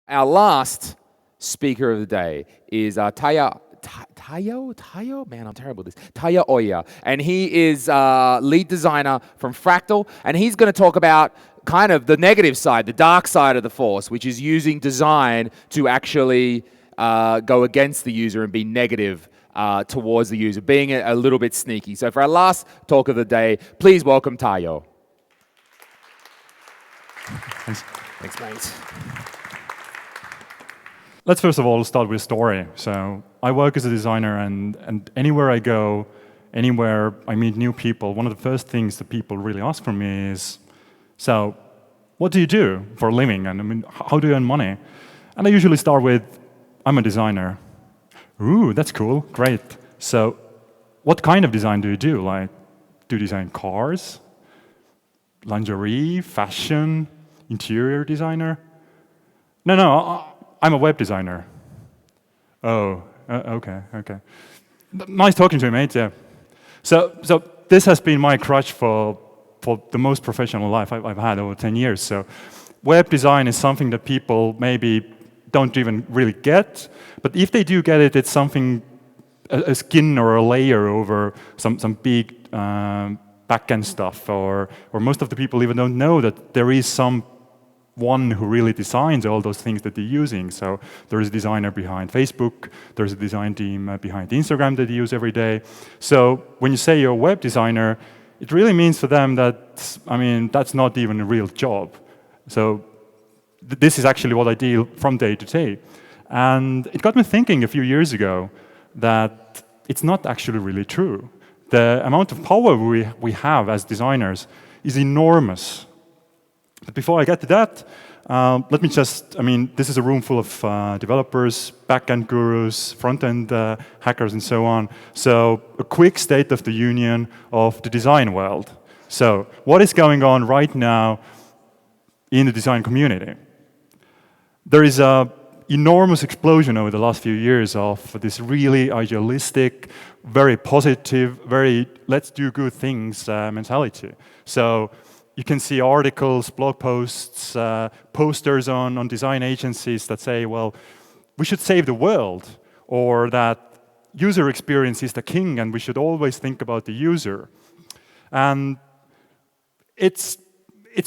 Our last speaker of the day is Tajo? Man, I'm terrible at this. Tajo Oya. And he is lead designer from Fraktal. And he's going to talk about kind of the negative side, the dark side of the force, which is using design to actually go against the user and be negative towards the user, being a little bit sneaky. So for our last talk of the day, please welcome Tajo. Thanks, mate. Let's first of all start with story. So I work as a designer, and anywhere I go, anywhere I meet new people, one of the first things that people really ask from me is, so what do you do for a living? And I mean, how do you earn money? And I usually start with, I'm a designer. Ooh, that's cool, great. So what kind of design do you do? Like, do you design cars, lingerie, fashion, interior designer? No, I'm a web designer. Oh, okay. Nice talking to you, mate, yeah. So this has been my crutch for the most professional life I've had over 10 years. So web design is something that people maybe don't even really get, but if they do get it, it's something, a skin or a layer over some big back-end stuff, or most of the people even don't know that there is someone who really designs all those things that they're using. So there is a designer behind Facebook, there's a design team behind Instagram that they use every day. So when you say you're a web designer, it really means for them that, I mean, that's not even a real job. So this is actually what I deal from day to day. And it got me thinking a few years ago that it's not actually really true. The amount of power we have as designers is enormous. But before I get to that, let me just, this is a room full of developers, back-end gurus, front-end hackers, and so on. So a quick state of the union of the design world. So what is going on right now in the design community? There is an enormous explosion over the last few years of this really idealistic, very positive, very let's do good things mentality. So you can see articles, blog posts, posters on design agencies that say, well, we should save the world, or that user experience is the king and we should always think about the user. And it's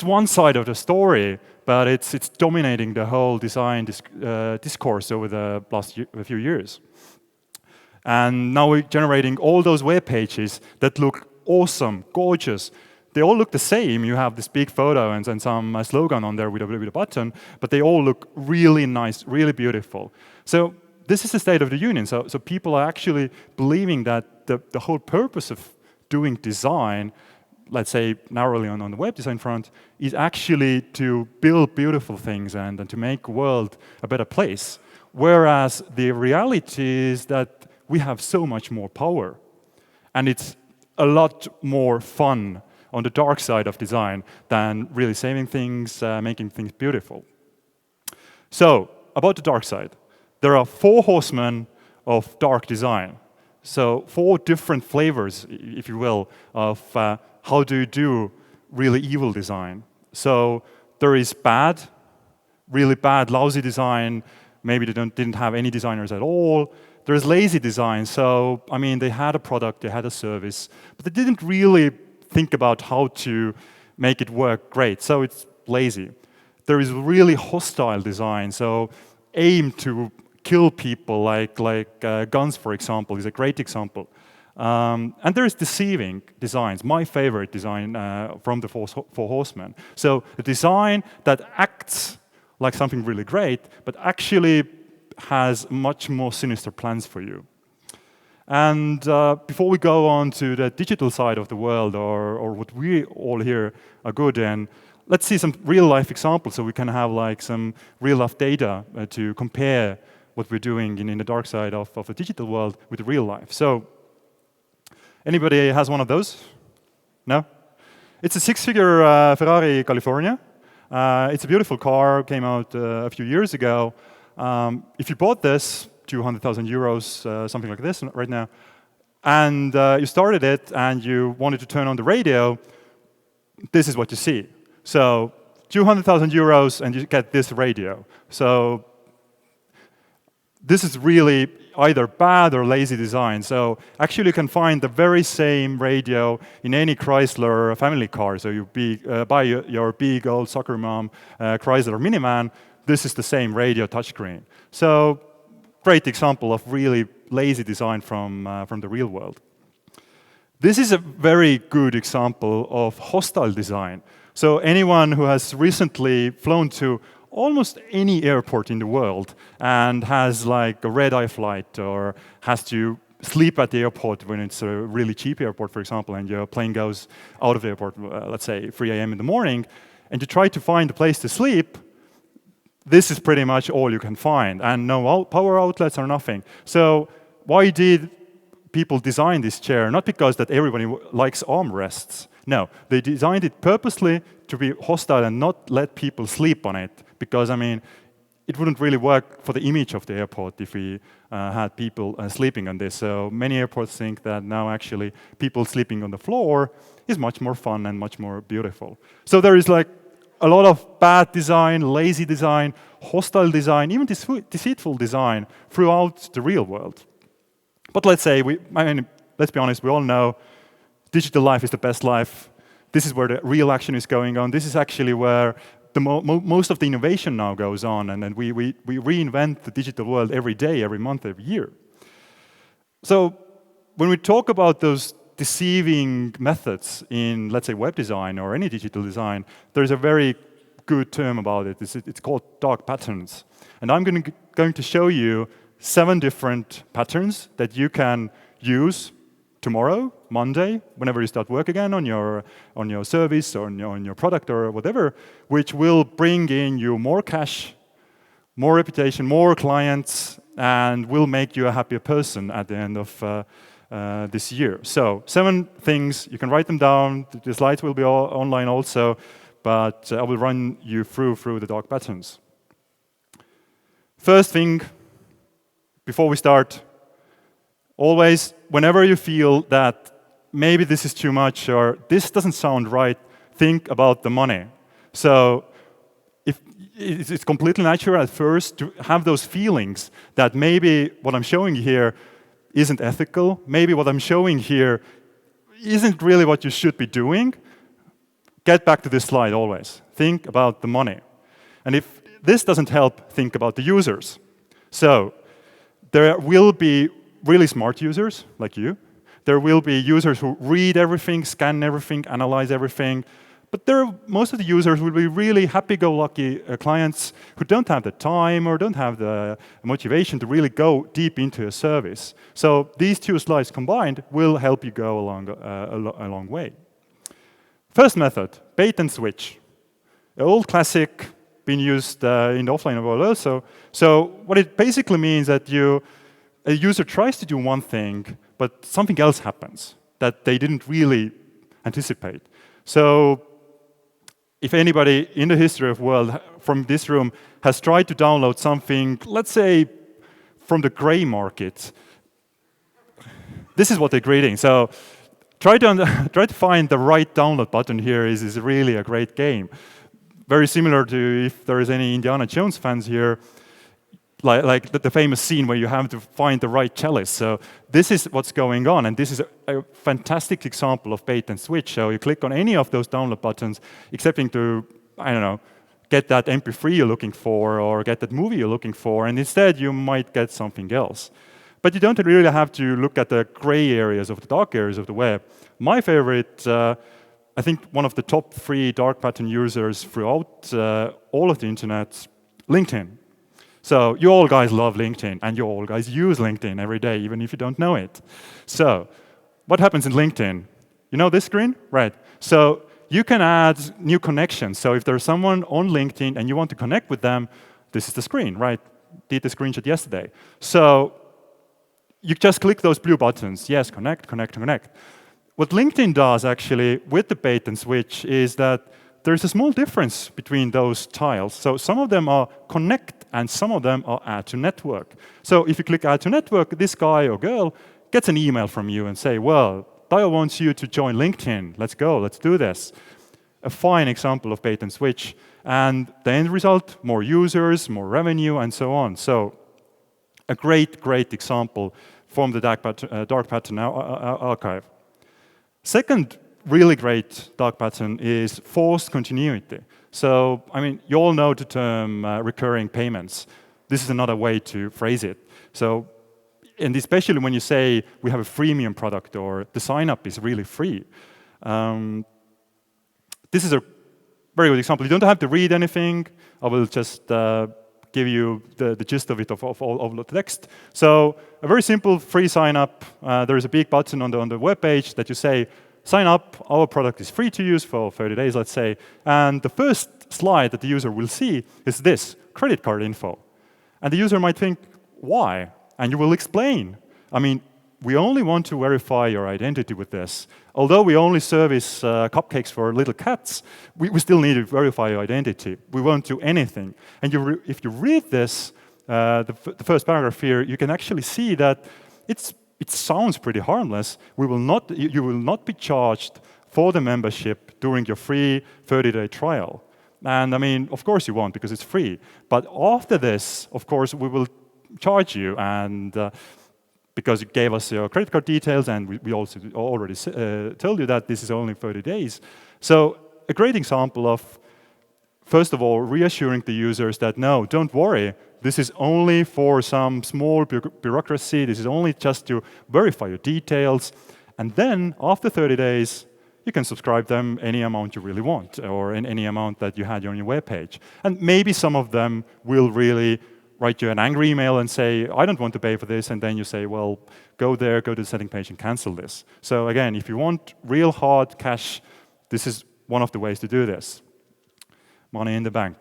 one side of the story, but it's dominating the whole design discourse over the last few years. And now we're generating all those web pages that look awesome, gorgeous. They all look the same. You have this big photo and some slogan on there with a button, but they all look really nice, really beautiful. So this is the state of the union. So people are actually believing that the whole purpose of doing design, let's say narrowly on the web design front, is actually to build beautiful things and to make the world a better place. Whereas the reality is that we have so much more power. And it's a lot more fun on the dark side of design than really saving things, making things beautiful. So, about the dark side. There are 4 horsemen of dark design. So 4 different flavors, if you will, of how do you do really evil design. So there is bad, really bad, lousy design. Maybe they didn't have any designers at all. There's lazy design. So, they had a product, they had a service, but they didn't really think about how to make it work great. So it's lazy. There is really hostile design. So aim to kill people, like guns, for example, is a great example. And there is deceiving designs. My favorite design from the Four Horsemen. So a design that acts like something really great, but actually has much more sinister plans for you. And before we go on to the digital side of the world, or what we all here are good in, let's see some real-life examples so we can have some real-life data to compare what we're doing in the dark side of the digital world with the real life. So, anybody has one of those? No? It's a 6-figure Ferrari California. It's a beautiful car, came out a few years ago. If you bought this, 200,000 euros, something like this right now, and you started it and you wanted to turn on the radio, this is what you see. So 200,000 euros and you get this radio. So this is really either bad or lazy design. So actually you can find the very same radio in any Chrysler family car. So you buy your big old soccer mom Chrysler Minivan, this is the same radio touchscreen. So great example of really lazy design from the real world. This is a very good example of hostile design. So anyone who has recently flown to almost any airport in the world and has like a red-eye flight or has to sleep at the airport when it's a really cheap airport, for example, and your plane goes out of the airport, let's say 3 a.m. in the morning, and you try to find a place to sleep, this is pretty much all you can find, and no power outlets or nothing. So why did people design this chair? Not because that everybody likes armrests. No, they designed it purposely to be hostile and not let people sleep on it. Because, I mean, it wouldn't really work for the image of the airport if we had people sleeping on this. So many airports think that now actually people sleeping on the floor is much more fun and much more beautiful. So there is like a lot of bad design, lazy design, hostile design, even deceitful design throughout the real world. But let's say, let's be honest, we all know digital life is the best life. This is where the real action is going on. This is actually where the most of the innovation now goes on, and then we reinvent the digital world every day, every month, every year. So when we talk about those deceiving methods in, let's say, web design or any digital design, there's a very good term about it. It's called dark patterns. And I'm going to show you 7 different patterns that you can use tomorrow, Monday, whenever you start work again on your service or on your product or whatever, which will bring in you more cash, more reputation, more clients, and will make you a happier person at the end of this year. So 7 things, you can write them down. The slides will be online also, but I will run you through the dark patterns. First thing, before we start, always, whenever you feel that maybe this is too much or this doesn't sound right, think about the money. So if it's completely natural at first to have those feelings that maybe what I'm showing here isn't ethical, maybe what I'm showing here isn't really what you should be doing, get back to this slide always. Think about the money. And if this doesn't help, think about the users. So there will be really smart users like you. There will be users who read everything, scan everything, analyze everything. But most of the users will be really happy-go-lucky clients who don't have the time or don't have the motivation to really go deep into a service. So these 2 slides combined will help you go a long way. First method, bait and switch. An old classic being used in the offline world also. So what it basically means that a user tries to do one thing, but something else happens that they didn't really anticipate. So if anybody in the history of the world from this room has tried to download something, let's say from the gray market, this is what they're creating. So try to find the right download button here is really a great game. Very similar to if there is any Indiana Jones fans here, like the famous scene where you have to find the right chalice. So this is what's going on, and this is a fantastic example of bait and switch. So you click on any of those download buttons, expecting to, I don't know, get that MP3 you're looking for or get that movie you're looking for, and instead you might get something else. But you don't really have to look at the gray areas of the dark areas of the web. My favorite, I think one of the top 3 dark pattern users throughout all of the internet, LinkedIn. So you all guys love LinkedIn, and you all guys use LinkedIn every day, even if you don't know it. So what happens in LinkedIn? You know this screen? Right. So you can add new connections. So if there's someone on LinkedIn and you want to connect with them, this is the screen, right? Did the screenshot yesterday. So you just click those blue buttons. Yes, connect, connect, connect. What LinkedIn does actually with the bait and switch is that there's a small difference between those tiles. So some of them are connect and some of them are add to network. So if you click add to network, this guy or girl gets an email from you and say, well, Tajo wants you to join LinkedIn. Let's go, let's do this. A fine example of bait and switch. And the end result, more users, more revenue, and so on. So a great example from the dark pattern archive. Second really great dark pattern is forced continuity. So, I mean, you all know the term recurring payments. This is another way to phrase it. So, and especially when you say we have a freemium product or the sign-up is really free. This is a very good example. You don't have to read anything. I will just give you the gist of it, of all the text. So a very simple free sign-up. There is a big button on the web page that you say, sign up, our product is free to use for 30 days, let's say. And the first slide that the user will see is this, credit card info. And the user might think, why? And you will explain. I mean, we only want to verify your identity with this. Although we only service cupcakes for little cats, we still need to verify your identity. We won't do anything. And if you read this, the first paragraph here, you can actually see that it sounds pretty harmless. You will not be charged for the membership during your free 30-day trial. And I mean, of course you won't because it's free. But after this, of course, we will charge you, and because you gave us your credit card details, and we also already told you that this is only 30 days. So a great example of, first of all, reassuring the users that, no, don't worry, this is only for some small bureaucracy, this is only just to verify your details, and then, after 30 days, you can subscribe them any amount you really want, or in any amount that you had on your web page. And maybe some of them will really write you an angry email and say, I don't want to pay for this, and then you say, well, go there, go to the setting page and cancel this. So again, if you want real hard cash, this is one of the ways to do this. Money in the bank.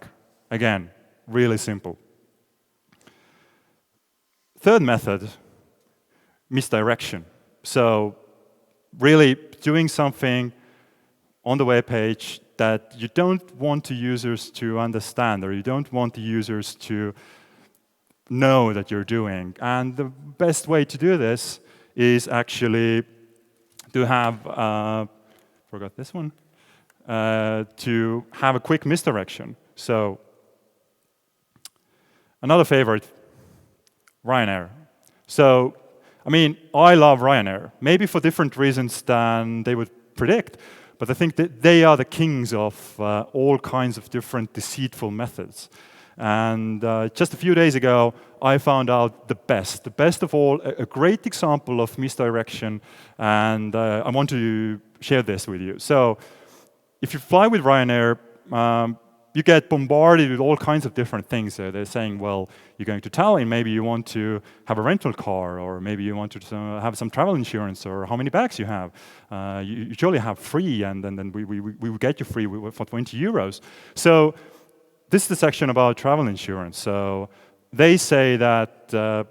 Again, really simple. Third method, misdirection. So really doing something on the web page that you don't want the users to understand, or you don't want the users to know that you're doing. And the best way to do this is actually to have, forgot this one, to have a quick misdirection. So another favorite, Ryanair. So, I mean, I love Ryanair, maybe for different reasons than they would predict, but I think that they are the kings of all kinds of different deceitful methods. And just a few days ago, I found out the best of all, a great example of misdirection, and I want to share this with you. So, if you fly with Ryanair, you get bombarded with all kinds of different things. They're saying, well, you're going to Tallinn, maybe you want to have a rental car, or maybe you want to have some travel insurance, or how many bags you have. You surely have free, and then we will get you free for 20 euros. So this is the section about travel insurance. So they say that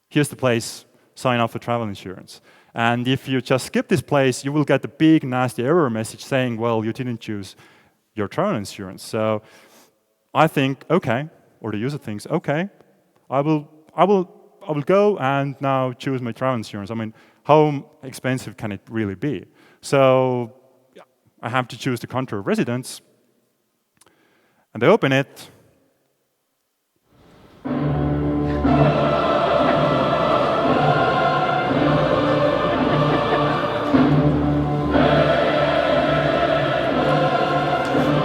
here's the place, sign up for travel insurance. And if you just skip this place, you will get a big nasty error message saying, well, you didn't choose your travel insurance. So I think, okay, or the user thinks, okay, I will go and now choose my travel insurance. I mean, how expensive can it really be? So I have to choose the country of residence, and I open it.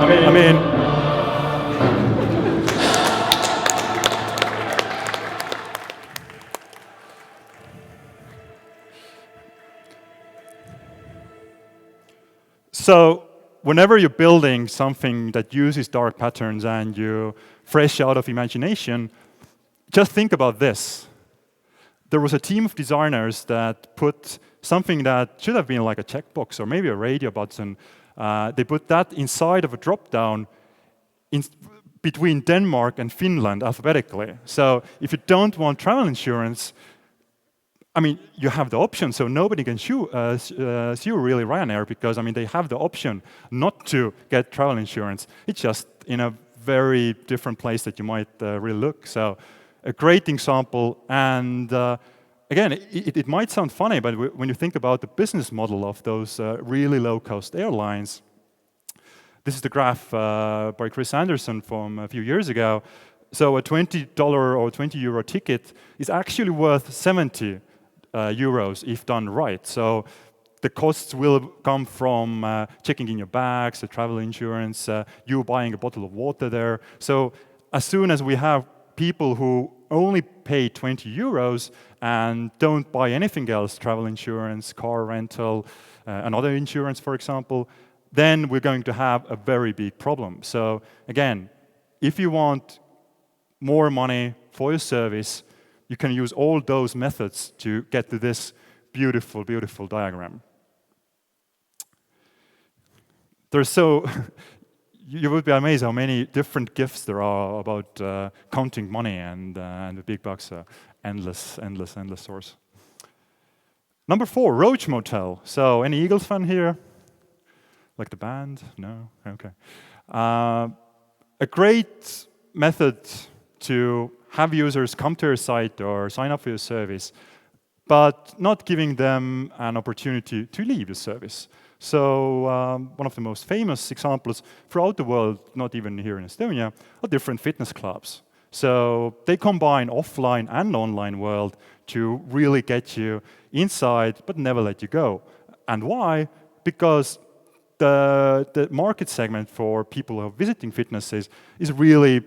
I mean, so whenever you're building something that uses dark patterns and you're fresh out of imagination, just think about this. There was a team of designers that put something that should have been like a checkbox or maybe a radio button. They put that inside of a drop-down between Denmark and Finland alphabetically. So if you don't want travel insurance, I mean, you have the option, so nobody can sue really Ryanair, because, I mean, they have the option not to get travel insurance. It's just in a very different place that you might really look. So a great example, and again, it might sound funny, but when you think about the business model of those really low-cost airlines, this is the graph by Chris Anderson from a few years ago. So a $20 or €20 ticket is actually worth 70 euros if done right. So the costs will come from checking in your bags, the travel insurance, you buying a bottle of water there. So as soon as we have people who only pay 20 euros and don't buy anything else, travel insurance, car rental, another insurance, for example, then we're going to have a very big problem. So again, if you want more money for your service, you can use all those methods to get to this beautiful, beautiful diagram. There's so, you would be amazed how many different gifts there are about counting money, and the big bucks are endless, endless, endless source. Number 4, Roach Motel. So any Eagles fan here? Like the band? No? Okay. A great method to have users come to your site or sign up for your service, but not giving them an opportunity to leave your service. So one of the most famous examples throughout the world, not even here in Estonia, are different fitness clubs. So they combine offline and online world to really get you inside, but never let you go. And why? Because the market segment for people who are visiting fitnesses is really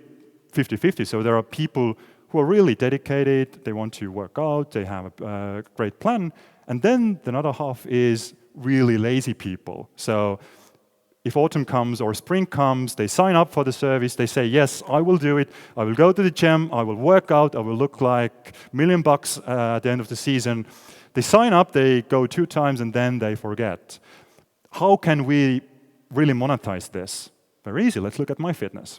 50-50. So there are people who are really dedicated, they want to work out, they have a great plan, and then the other half is really lazy people. So if autumn comes or spring comes, they sign up for the service, they say, yes, I will do it, I will go to the gym, I will work out, I will look like $1 million at the end of the season. They sign up, they go 2 times, and then they forget. How can we really monetize this? Very easy, let's look at MyFitness.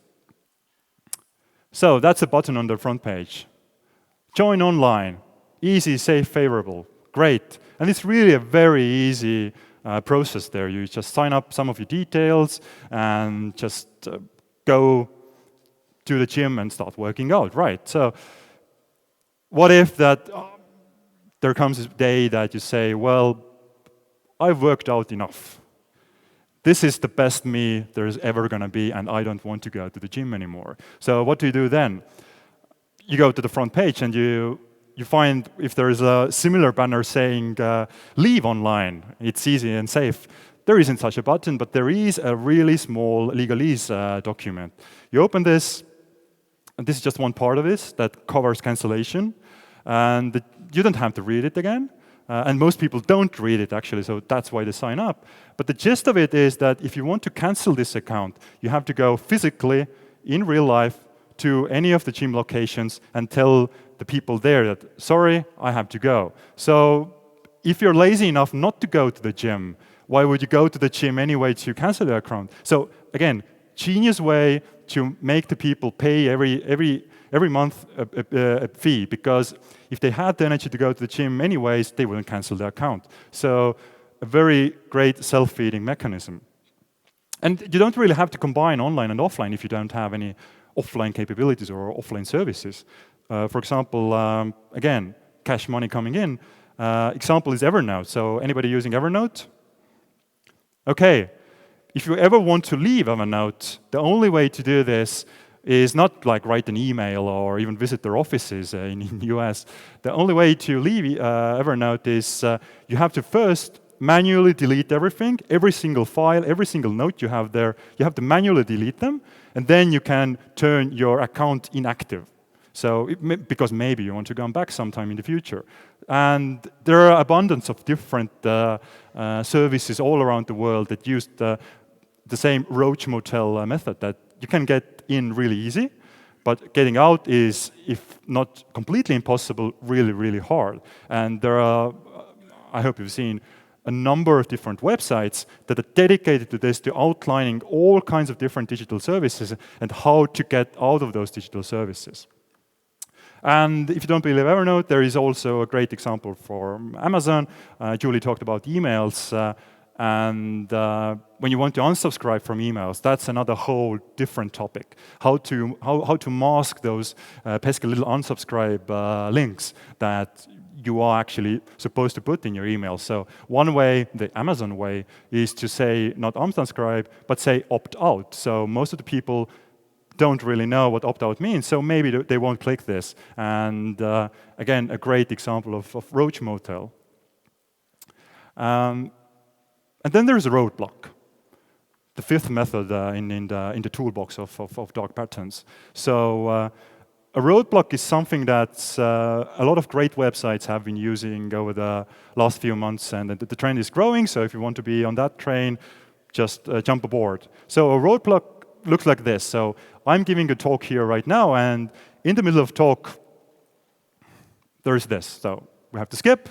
So that's a button on the front page. Join online, easy, safe, favorable, great. And it's really a very easy process there. You just sign up some of your details and just go to the gym and start working out, right? So what if that there comes a day that you say, well, I've worked out enough. This is the best me there's ever going to be, and I don't want to go to the gym anymore. So what do you do then? You go to the front page and you find if there is a similar banner saying leave online, it's easy and safe. There isn't such a button, but there is a really small legalese document. You open this, and this is just one part of this that covers cancellation, and you don't have to read it again. And most people don't read it, actually, so that's why they sign up. But the gist of it is that if you want to cancel this account, you have to go physically, in real life, to any of the gym locations and tell the people there that, sorry, I have to go. So if you're lazy enough not to go to the gym, why would you go to the gym anyway to cancel your account? So again, genius way to make the people pay every month a fee, because if they had the energy to go to the gym anyways, they wouldn't cancel their account. So a very great self-feeding mechanism. And you don't really have to combine online and offline if you don't have any offline capabilities or offline services. For example, again, cash money coming in. Example is Evernote. So anybody using Evernote? Okay. If you ever want to leave Evernote, the only way to do this is not like write an email or even visit their offices in the US. The only way to leave Evernote is you have to first manually delete everything, every single file, every single note you have there. You have to manually delete them, and then you can turn your account inactive. So, because maybe you want to come back sometime in the future. And there are abundance of different services all around the world that use the same Roach Motel method, that you can get in really easy, but getting out is, if not completely impossible, really, really hard. And there are, I hope you've seen, a number of different websites that are dedicated to this, to outlining all kinds of different digital services and how to get out of those digital services. And if you don't believe Evernote, there is also a great example for Amazon. Julie talked about emails. And when you want to unsubscribe from emails, that's another whole different topic. How to mask those pesky little unsubscribe links that you are actually supposed to put in your email. So one way, the Amazon way, is to say not unsubscribe, but say opt out. So most of the people don't really know what opt-out means, so maybe they won't click this. And again, a great example of Roach Motel. And then there's a roadblock, the fifth method in the toolbox of dark patterns. So a roadblock is something that a lot of great websites have been using over the last few months, and the trend is growing, so if you want to be on that train, just jump aboard. So a roadblock looks like this. So I'm giving a talk here right now, and in the middle of talk, there's this. So we have to skip.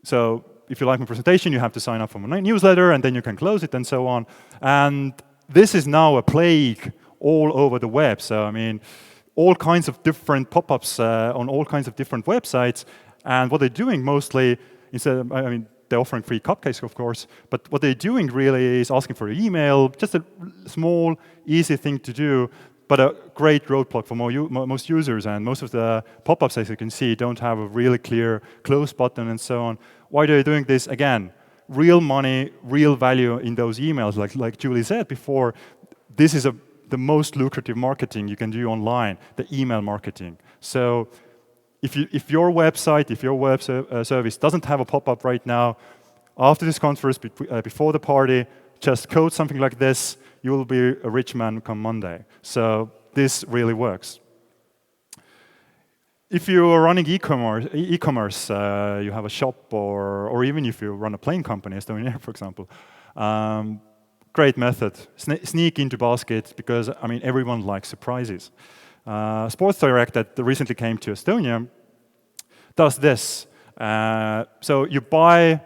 So if you like my presentation, you have to sign up for my newsletter, and then you can close it, and so on. And this is now a plague all over the web. So I mean, all kinds of different pop-ups on all kinds of different websites. And what they're doing mostly, instead of, I mean, they're offering free cupcakes, of course, but what they're doing really is asking for an email, just a small, easy thing to do, but a great roadblock for most users. And most of the pop-ups, as you can see, don't have a really clear close button and so on. Why are they doing this? Again, real money, real value in those emails. Like Julie said before, this is the most lucrative marketing you can do online, the email marketing. So if your website, if your web service doesn't have a pop-up right now, after this conference, before the party, just code something like this, you will be a rich man come Monday. So this really works. If you are running e-commerce, you have a shop, or even if you run a plane company, Estonia, for example, great method. Sneak into basket, because I mean everyone likes surprises. Sports Direct that recently came to Estonia does this. So you buy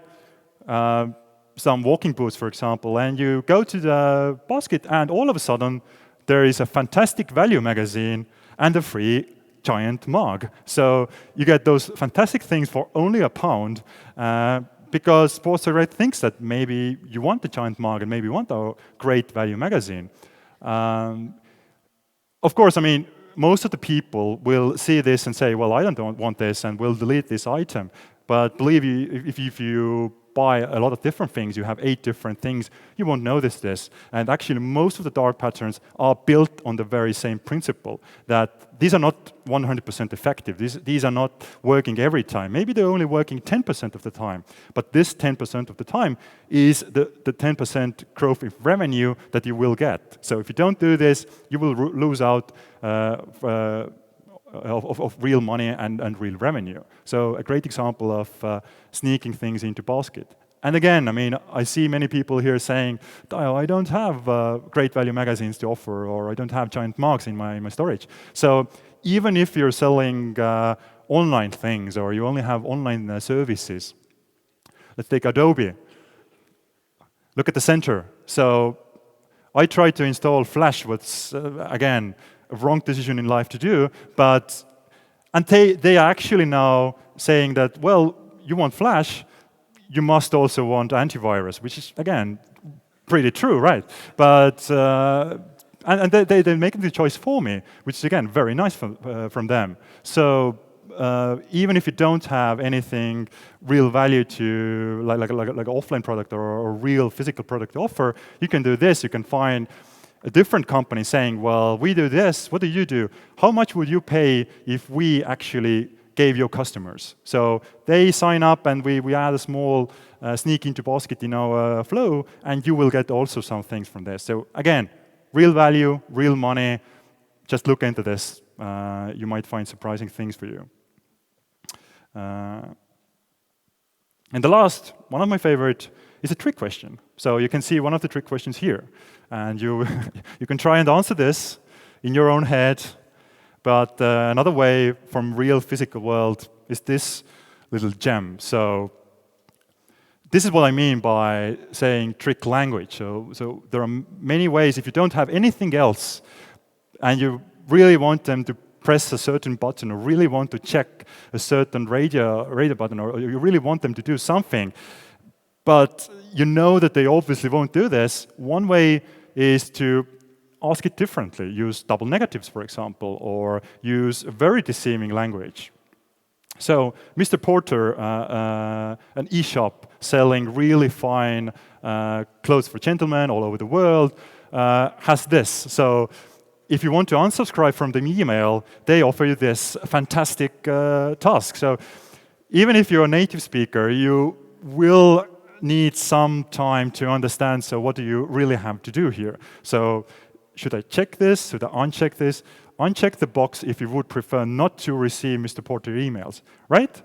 some walking boots, for example, and you go to the basket, and all of a sudden there is a fantastic value magazine and a free giant mug. So you get those fantastic things for only £1, because Sports Direct thinks that maybe you want the giant mug and maybe you want a great value magazine. Of course, I mean, most of the people will see this and say, well, I don't want this, and will delete this item. But believe me, if you buy a lot of different things, you have 8 different things, you won't notice this. And actually, most of the dark patterns are built on the very same principle, that these are not 100% effective. These are not working every time. Maybe they're only working 10% of the time. But this 10% of the time is the 10% growth in revenue that you will get. So if you don't do this, you will lose out of real money and real revenue. So a great example of sneaking things into basket. And again, I mean, I see many people here saying, Tajo, I don't have great value magazines to offer, or I don't have giant mugs in my storage. So even if you're selling online things, or you only have online services, let's take Adobe. Look at the center. So I tried to install Flash, what's, again, a wrong decision in life to do, and they are actually now saying that, well, you want Flash, you must also want antivirus, which is, again, pretty true, right? But, and they're making the choice for me, which is, again, very nice from them. So even if you don't have anything real value to, like an offline product or a real physical product to offer, you can do this. You can find a different company saying, well, we do this, what do you do? How much would you pay if we actually gave your customers? So they sign up, and we add a small sneak into basket in our flow, and you will get also some things from this. So again, real value, real money. Just look into this. You might find surprising things for you. And the last, one of my favorite, is a trick question. So you can see one of the trick questions here. And you can try and answer this in your own head. But another way from real physical world is this little gem. So this is what I mean by saying trick language. So there are many ways. If you don't have anything else, and you really want them to press a certain button, or really want to check a certain radio button, or you really want them to do something, but you know that they obviously won't do this, one way is to ask it differently. Use double negatives, for example, or use a very deceiving language. So Mr. Porter, an e-shop selling really fine clothes for gentlemen all over the world, has this. So if you want to unsubscribe from the email, they offer you this fantastic task. So even if you're a native speaker, you will need some time to understand, so what do you really have to do here? So should I check this? Should I uncheck this? Uncheck the box if you would prefer not to receive Mr. Porter emails, right?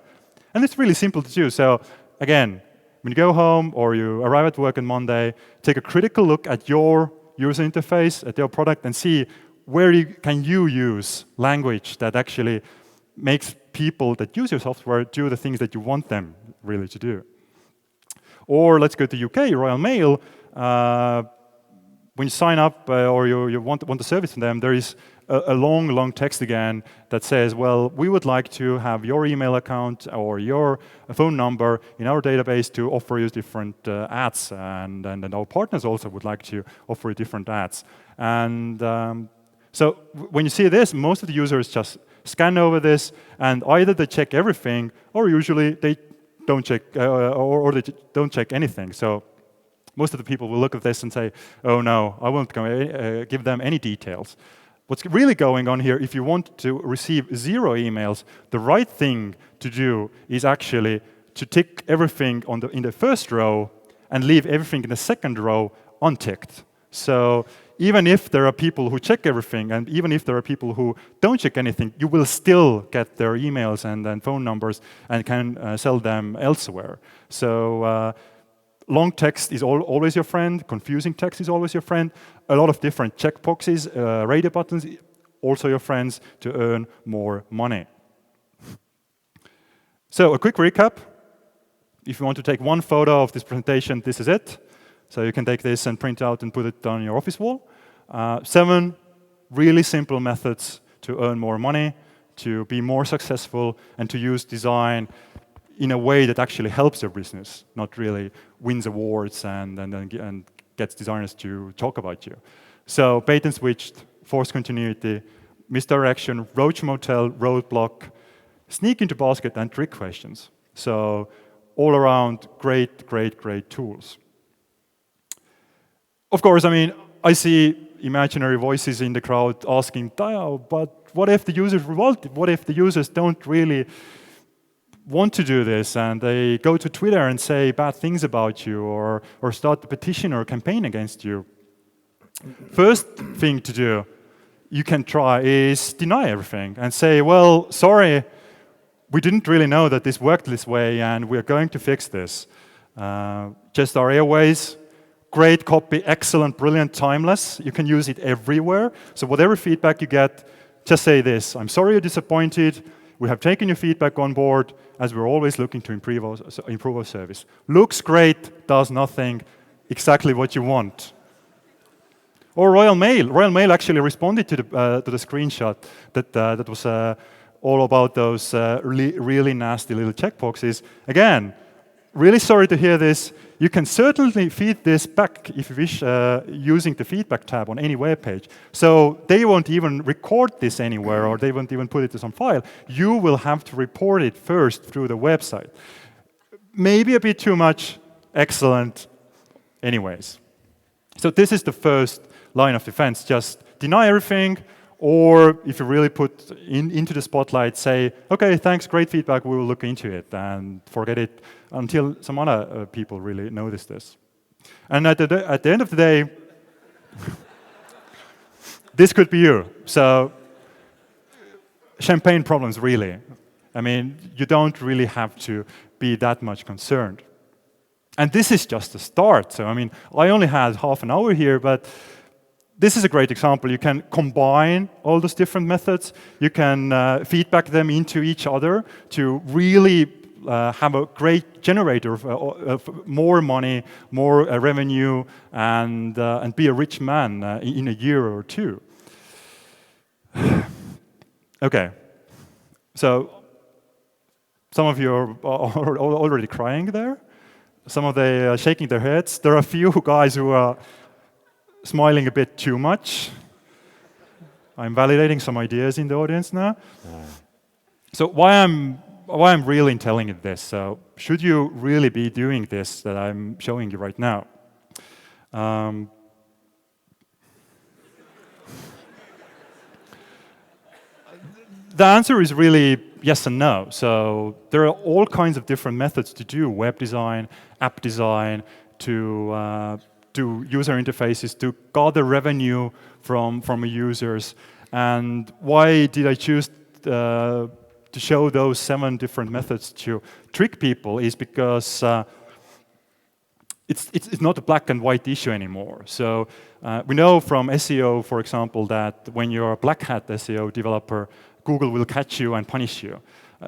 And it's really simple to do. So again, when you go home or you arrive at work on Monday, take a critical look at your user interface, at your product, and see where can you use language that actually makes people that use your software do the things that you want them really to do. Or let's go to UK, Royal Mail. When you sign up or you want the service from them, there is a long text again that says, well, we would like to have your email account or your phone number in our database to offer you different ads, and our partners also would like to offer you different ads. And so when you see this, most of the users just scan over this, and either they check everything, or usually they don't check, or they don't check anything. So most of the people will look at this and say, oh no, I won't give them any details. What's really going on here, if you want to receive 0 emails, the right thing to do is actually to tick everything in the first row and leave everything in the second row unticked. So even if there are people who check everything, and even if there are people who don't check anything, you will still get their emails and phone numbers and can sell them elsewhere. So long text is always your friend. Confusing text is always your friend. A lot of different checkboxes, radio buttons, also your friends to earn more money. So a quick recap. If you want to take one photo of this presentation, this is it. So you can take this and print out and put it on your office wall. 7 really simple methods to earn more money, to be more successful, and to use design in a way that actually helps your business, not really wins awards and gets designers to talk about you. So bait and switched, forced continuity, misdirection, roach motel, roadblock, sneak into basket, and trick questions. So all around great tools. Of course, I mean, I see imaginary voices in the crowd asking, Tajo, but what if the users revolt? What if the users don't really want to do this, and they go to Twitter and say bad things about you, or start a petition or a campaign against you? First thing to do you can try is deny everything and say, well, sorry, we didn't really know that this worked this way, and we're going to fix this. Just our airways, great copy, excellent, brilliant, timeless. You can use it everywhere. So whatever feedback you get, just say this: I'm sorry you're disappointed. We have taken your feedback on board, as we're always looking to improve our service. Looks great, does nothing, exactly what you want. Or Royal Mail. Royal Mail actually responded to the screenshot that was all about those really nasty little checkboxes. Again, really sorry to hear this. You can certainly feed this back, if you wish, using the feedback tab on any web page. So they won't even record this anywhere, or they won't even put it to some file. You will have to report it first through the website. Maybe a bit too much. Excellent. Anyways. So this is the first line of defense. Just deny everything, or if you really put into the spotlight, say, okay, thanks, great feedback, we will look into it, and forget it until some other people really notice this. And at the end of the day, this could be you. So champagne problems, really. I mean, you don't really have to be that much concerned. And this is just the start. So, I mean, I only had half an hour here, but this is a great example. You can combine all those different methods. You can feedback them into each other to really have a great generator of more money, more revenue, and be a rich man in a year or two. Okay, so some of you are already crying there. Some of them are shaking their heads. There are a few guys who are smiling a bit too much. I'm validating some ideas in the audience now. So why I'm really telling you this? So should you really be doing this that I'm showing you right now? The answer is really yes and no. So there are all kinds of different methods to do web design, app design, to do user interfaces, to gather revenue from users. And why did I choose to show those 7 different methods to trick people is because it's not a black and white issue anymore. So we know from SEO, for example, that when you're a black hat SEO developer, Google will catch you and punish you.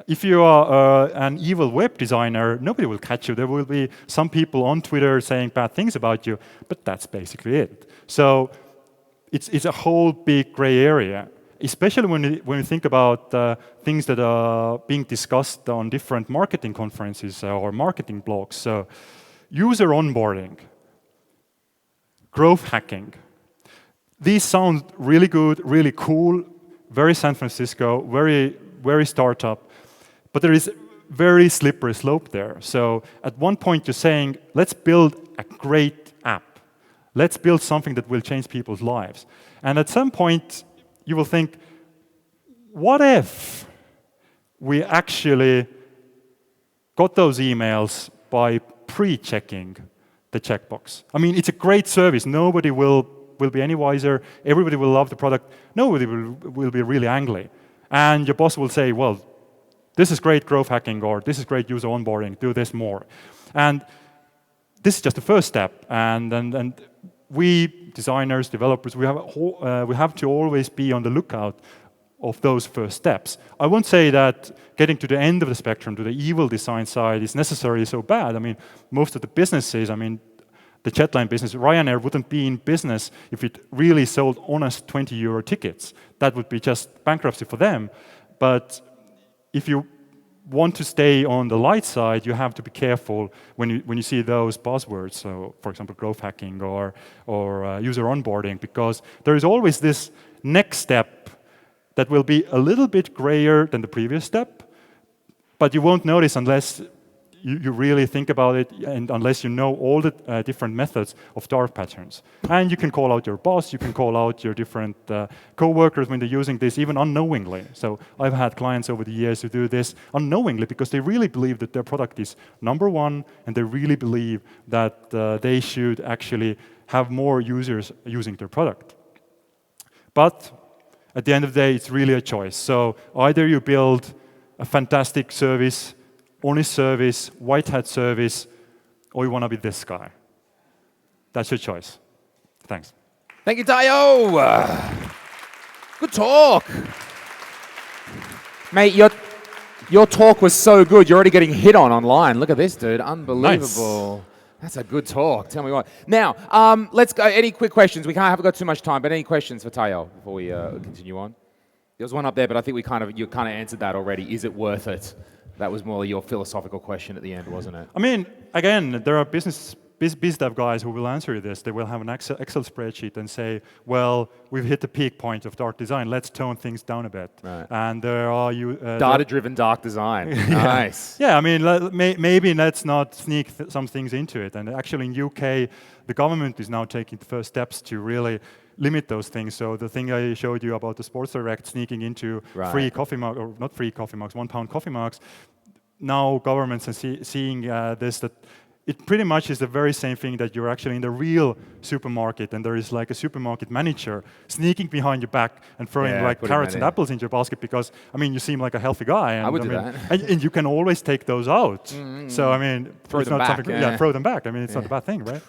If you are an evil web designer, nobody will catch you. There will be some people on Twitter saying bad things about you, but that's basically it. So it's a whole big gray area, especially when you think about things that are being discussed on different marketing conferences or marketing blogs. So user onboarding, growth hacking. These sound really good, really cool, very San Francisco, very startup, but there is very slippery slope there. So at one point you're saying, let's build a great app. Let's build something that will change people's lives. And at some point you will think, what if we actually got those emails by pre-checking the checkbox? I mean, it's a great service. Nobody will be any wiser. Everybody will love the product. Nobody will be really angry. And your boss will say, well, this is great growth hacking, or this is great user onboarding, do this more. And this is just the first step. And we, designers, developers, we have to always be on the lookout of those first steps. I won't say that getting to the end of the spectrum, to the evil design side, is necessarily so bad. I mean, most of the businesses, I mean, the jetline business, Ryanair wouldn't be in business if it really sold honest 20-euro tickets. That would be just bankruptcy for them. But if you want to stay on the light side, you have to be careful when you see those buzzwords. So, for example, growth hacking or user onboarding, because there is always this next step that will be a little bit grayer than the previous step, but you won't notice unless you really think about it, and unless you know all the different methods of dark patterns. And you can call out your boss, you can call out your different co-workers when they're using this, even unknowingly. So I've had clients over the years who do this unknowingly because they really believe that their product is number one, and they really believe that they should actually have more users using their product. But at the end of the day, it's really a choice. So either you build a fantastic service, honest service, white hat service, or you want to be this guy. That's your choice. Thanks. Thank you, Tajo. Good talk. Mate, your talk was so good, you're already getting hit on online. Look at this, dude. Unbelievable. Nice. That's a good talk. Tell me what. Now, let's go. Any quick questions? We haven't got too much time, but any questions for Tajo before we continue on? There was one up there, but I think you kind of answered that already. Is it worth it? That was more your philosophical question at the end, wasn't it? I mean, again, there are biz dev guys who will answer this. They will have an Excel spreadsheet and say, well, we've hit the peak point of dark design. Let's tone things down a bit. Right. And there are data-driven dark design. Nice. Yeah, I mean, maybe let's not sneak some things into it. And actually in UK, the government is now taking the first steps to really limit those things. So the thing I showed you about the Sports Direct sneaking into free coffee mugs, or not free coffee mugs, £1 coffee mugs, now governments are seeing this, that it pretty much is the very same thing that you're actually in the real supermarket, and there is like a supermarket manager sneaking behind your back and throwing like carrots and apples into your basket because, I mean, you seem like a healthy guy. And, I would do that. And you can always take those out. So, I mean, throw them back. Throw them back. I mean, it's not a bad thing, right?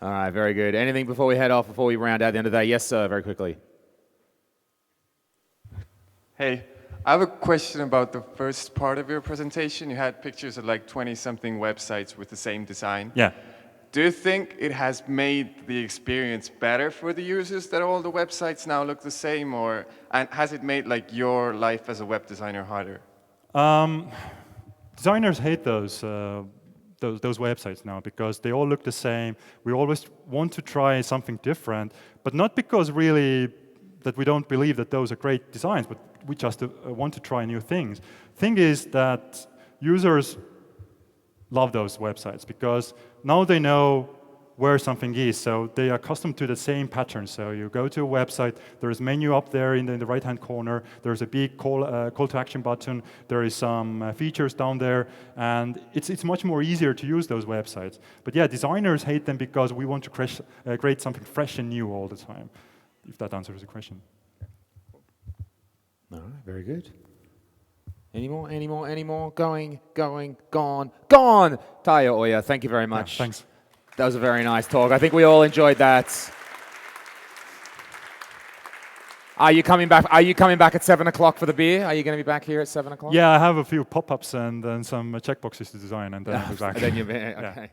All right, very good. Anything before we head off, before we round out the end of the day? Yes, sir, very quickly. Hey, I have a question about the first part of your presentation. You had pictures of like 20-something websites with the same design. Yeah. Do you think it has made the experience better for the users that all the websites now look the same, and has it made like your life as a web designer harder? Designers hate those websites now because they all look the same. We always want to try something different, but not because really that we don't believe that those are great designs, but we just want to try new things. Thing is that users love those websites because now they know where something is. So they are accustomed to the same pattern. So you go to a website, there is menu up there in the right-hand corner, there's a big call to action button, there is some features down there, and it's much more easier to use those websites. But yeah, designers hate them because we want to create something fresh and new all the time, if that answers the question. All right, very good. Any more? Going, gone. Tajo, Oya, thank you very much. Yeah, thanks. That was a very nice talk. I think we all enjoyed that. Are you coming back? Are you coming back at 7 o'clock for the beer? Are you going to be back here at 7 o'clock? Yeah, I have a few pop-ups and then some checkboxes to design, and then I'll be back. And then you'll be, okay. Yeah.